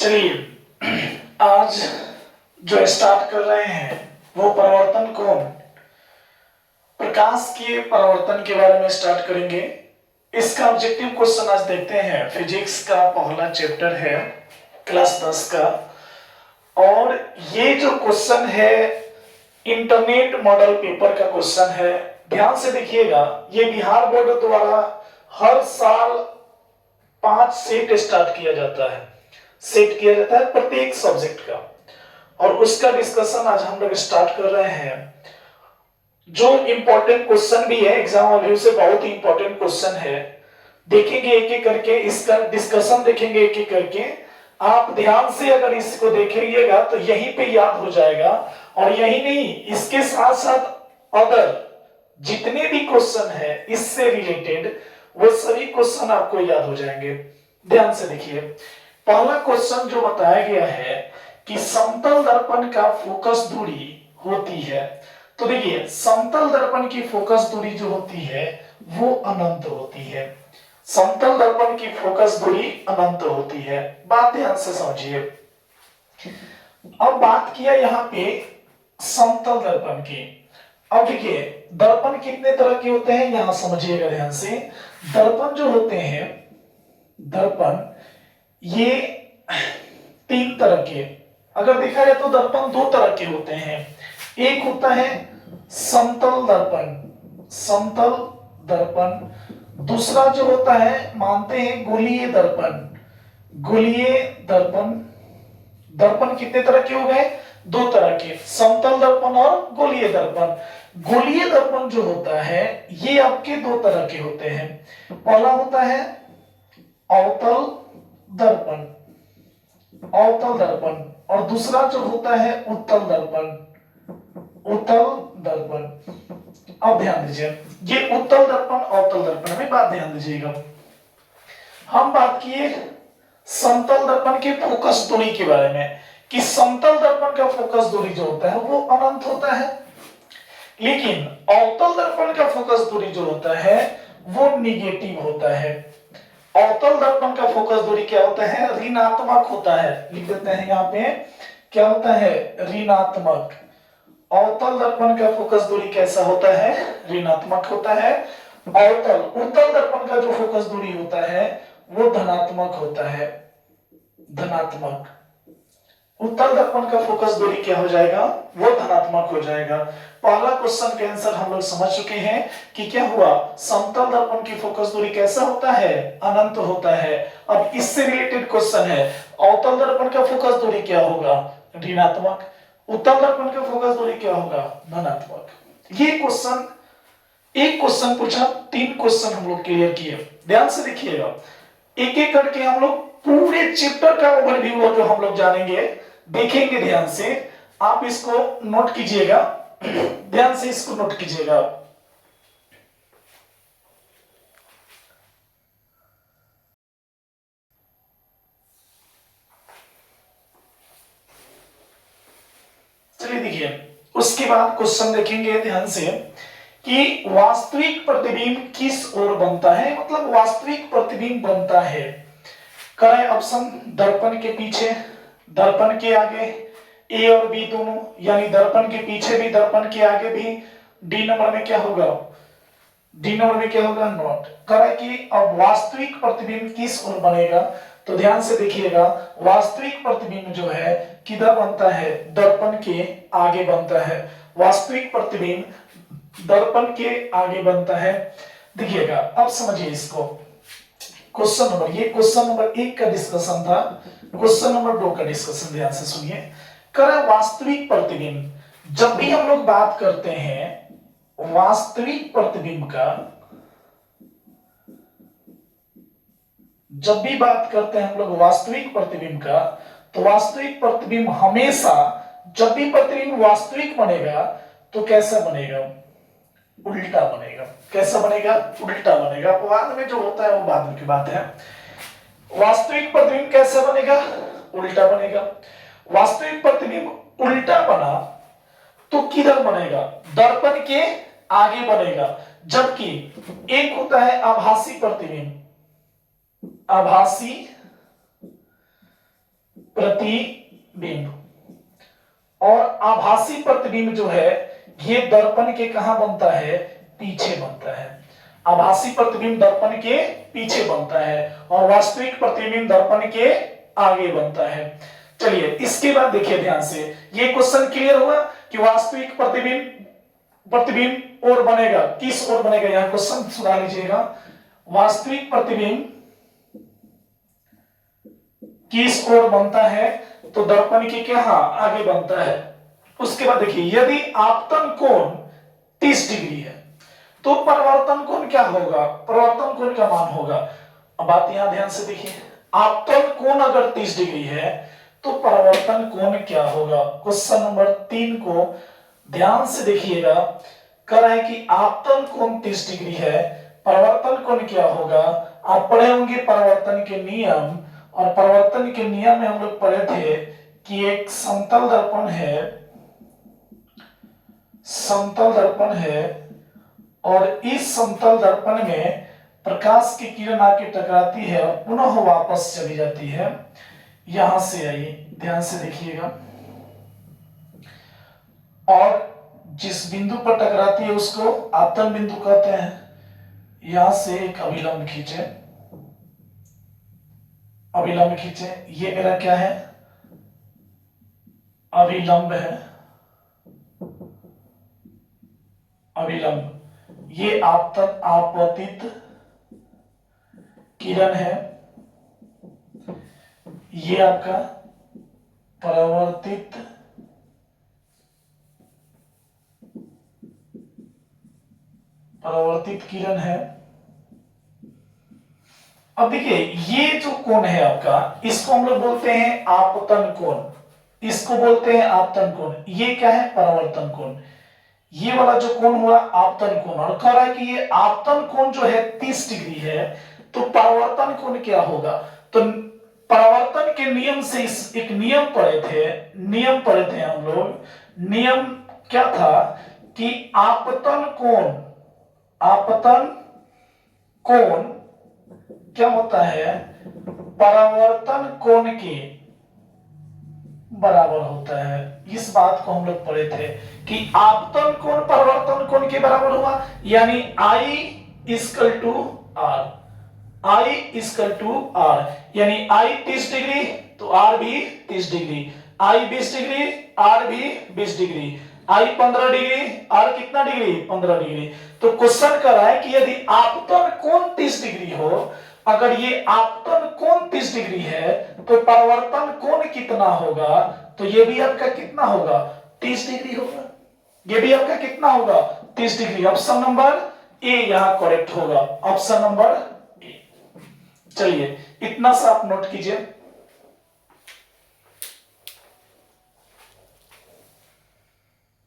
चलिए आज जो स्टार्ट कर रहे हैं वो परावर्तन कोण, प्रकाश के परावर्तन के बारे में स्टार्ट करेंगे। इसका ऑब्जेक्टिव क्वेश्चन आज देखते हैं। फिजिक्स का पहला चैप्टर है क्लास 10 का, और ये जो क्वेश्चन है इंटरनेट मॉडल पेपर का क्वेश्चन है। ध्यान से देखिएगा, ये बिहार बोर्ड द्वारा हर साल 5 सेट स्टार्ट किया जाता है, सेट किया जाता है प्रत्येक सब्जेक्ट का, और उसका डिस्कशन आज हम लोग स्टार्ट कर रहे हैं। जो इंपॉर्टेंट क्वेश्चन भी है, एग्जाम व्यू से बहुत ही इंपॉर्टेंट क्वेश्चन है, देखेंगे एक एक करके, इसका डिस्कशन देखेंगे एक एक करके। आप ध्यान से अगर इसको देखेंगे तो यहीं पे याद हो जाएगा, और यही नहीं, इसके साथ साथ अदर जितने भी क्वेश्चन है इससे रिलेटेड वो सभी क्वेश्चन आपको याद हो जाएंगे। ध्यान से देखिए, पहला क्वेश्चन जो बताया गया है कि समतल दर्पण का फोकस दूरी होती है। तो देखिए, समतल दर्पण की फोकस दूरी जो होती है वो अनंत होती है। समतल दर्पण की फोकस दूरी अनंत होती है। बात ध्यान से समझिए। अब बात किया यहाँ पे समतल दर्पण की। अब देखिए, दर्पण कितने तरह के होते हैं यहां समझिएगा ध्यान से। दर्पण जो होते हैं, दर्पण ये 3 तरह के, अगर देखा जाए तो दर्पण 2 तरह के होते हैं। एक होता है समतल दर्पण, समतल दर्पण। दूसरा जो होता है मानते हैं गोलीय दर्पण, गोलीय दर्पण। दर्पण कितने तरह के हो गए? 2 तरह के, समतल दर्पण और गोलीय दर्पण। गोलीय दर्पण जो होता है ये आपके 2 तरह के होते हैं। पहला होता है अवतल दर्पण, अवतल दर्पण, और दूसरा जो होता है उत्तल दर्पण, उत्तल दर्पण। अब ध्यान दीजिए, ये उत्तल दर्पण अवतल दर्पण में बात ध्यान दीजिएगा। हम बात किए समतल दर्पण के फोकस दूरी के बारे में कि समतल दर्पण का फोकस दूरी जो होता है वो अनंत होता है, लेकिन अवतल दर्पण का फोकस दूरी जो होता है वो निगेटिव होता है। अवतल दर्पण का फोकस दूरी क्या होता है? ऋणात्मक होता है। लिख देते हैं यहाँ पे, क्या होता है? ऋणात्मक। अवतल दर्पण का फोकस दूरी कैसा होता है? ऋणात्मक होता है। अवतल उत्तल दर्पण का जो फोकस दूरी होता है वो धनात्मक होता है, धनात्मक। उत्तल दर्पण का फोकस दूरी क्या हो जाएगा? वो धनात्मक हो जाएगा। पहला क्वेश्चन का आंसर हम लोग समझ चुके हैं कि क्या हुआ, समतल दर्पण की फोकस दूरी कैसा होता है? अनंत होता है। अब इससे रिलेटेड क्वेश्चन है, अवतल दर्पण का फोकस दूरी क्या होगा? ऋणात्मक। उत्तल दर्पण का फोकस दूरी क्या होगा? धनात्मक। ये क्वेश्चन, एक क्वेश्चन पूछा, 3 क्वेश्चन हम लोग क्लियर किए। ध्यान से देखिएगा, एक एक करके हम लोग पूरे चैप्टर का ओवरव्यू जो हम लोग जानेंगे, देखेंगे ध्यान से। आप इसको नोट कीजिएगा, ध्यान से इसको नोट कीजिएगा। चलिए देखिए, उसके बाद क्वेश्चन देखेंगे ध्यान से कि वास्तविक प्रतिबिंब किस ओर बनता है, मतलब वास्तविक प्रतिबिंब बनता है। करें ऑप्शन, दर्पण के पीछे, दर्पण के आगे, ए और बी दोनों, यानी दर्पण के पीछे भी दर्पण के आगे भी। डी नंबर में क्या होगा? डी नंबर में क्या होगा? नॉट। करें कि अब वास्तविक प्रतिबिंब किस ओर बनेगा, तो ध्यान से देखिएगा, वास्तविक प्रतिबिंब जो है किधर बनता है? दर्पण के आगे बनता है। वास्तविक प्रतिबिंब दर्पण के आगे बनता है। देखिएगा, अब समझिए इसको। क्वेश्चन नंबर, ये क्वेश्चन नंबर 1 का डिस्कशन था, क्वेश्चन नंबर 2 का डिस्कशन ध्यान से सुनिए। करें वास्तविक प्रतिबिंब, जब भी हम लोग बात करते हैं वास्तविक प्रतिबिंब का, जब भी बात करते हैं हम लोग वास्तविक प्रतिबिंब का, तो वास्तविक प्रतिबिंब हमेशा, जब भी प्रतिबिंब वास्तविक बनेगा तो कैसा बनेगा? उल्टा बनेगा। कैसा बनेगा? उल्टा बनेगा। बाद में जो होता है वो बाद में की बात है। वास्तविक प्रतिबिंब कैसा बनेगा? उल्टा बनेगा। वास्तविक प्रतिबिंब उल्टा बना तो किधर बनेगा? दर्पण के आगे बनेगा। जबकि एक होता है आभासी प्रतिबिंब, आभासी प्रतिबिंब। और आभासी प्रतिबिंब जो है ये दर्पण के कहां बनता है, पीछे बनता है। आभासी प्रतिबिंब दर्पण के पीछे बनता है और वास्तविक प्रतिबिंब दर्पण के आगे बनता है। चलिए इसके बाद देखिए ध्यान से, ये क्वेश्चन क्लियर हुआ कि वास्तविक प्रतिबिंब और बनेगा, किस ओर बनेगा, यहां क्वेश्चन सुधार लीजिएगा। वास्तविक प्रतिबिंब किस ओर बनता है, तो दर्पण के क्या आगे बनता है। उसके बाद देखिए यदि आपतन कोण 30 डिग्री है तो परावर्तन कोण क्या होगा, परावर्तन कोण का मान होगा। अब बात यहां ध्यान से देखिए, आपतन कोण अगर 30 डिग्री है तो परावर्तन कोण क्या होगा। क्वेश्चन नंबर 3 को ध्यान से देखिएगा, कह रहा है कि आपतन कोण 30 डिग्री है, परावर्तन कोण क्या होगा। आप पढ़े होंगे परावर्तन के नियम, और परावर्तन के नियम में हम लोग पढ़े थे कि एक समतल दर्पण है, समतल दर्पण है, और इस समतल दर्पण में प्रकाश की किरण आके टकराती है और पुनः वापस चली जाती है। यहां से आइए ध्यान से देखिएगा, और जिस बिंदु पर टकराती है उसको आपतन बिंदु कहते हैं। यहां से एक अभिलंब खींचे, अभिलंब खींचे, ये मेरा क्या है, अभिलंब है, अभिलंब। ये आपतित किरण है, ये आपका परावर्तित किरण है। अब देखिए ये जो कोण है आपका, इसको हम लोग बोलते हैं आपतन कोण, इसको बोलते हैं आपतन कोण। ये क्या है, परावर्तन कोण। ये वाला जो कोण हुआ आपतन कोण, और कह रहा है कि ये आपतन कोण जो है 30 डिग्री है, तो परावर्तन कोण क्या होगा। तो परावर्तन के नियम से एक नियम पढ़े थे हम लोग। नियम क्या था कि आपतन कोण क्या होता है, परावर्तन कोण के बराबर होता है। इस बात को हम लोग पढ़े थे कि आपतन कोण परावर्तन कोण के बराबर हुआ, यानी I इक्वल टू R, यानी I 30 डिग्री तो R भी 30 डिग्री, I 20 डिग्री R भी 20 डिग्री, I 15 डिग्री R कितना डिग्री, 15 डिग्री। तो क्वेश्चन कर रहा है कि यदि आपतन कोण 30 डिग्री हो, अगर ये आपतन कोण 30 डिग्री है तो परावर्तन कोण कितना होगा, तो ये भी आपका कितना होगा, 30 डिग्री होगा। ये भी आपका कितना होगा, 30 डिग्री। ऑप्शन नंबर ए यहां करेक्ट होगा, ऑप्शन नंबर ए। चलिए इतना सा आप नोट कीजिए।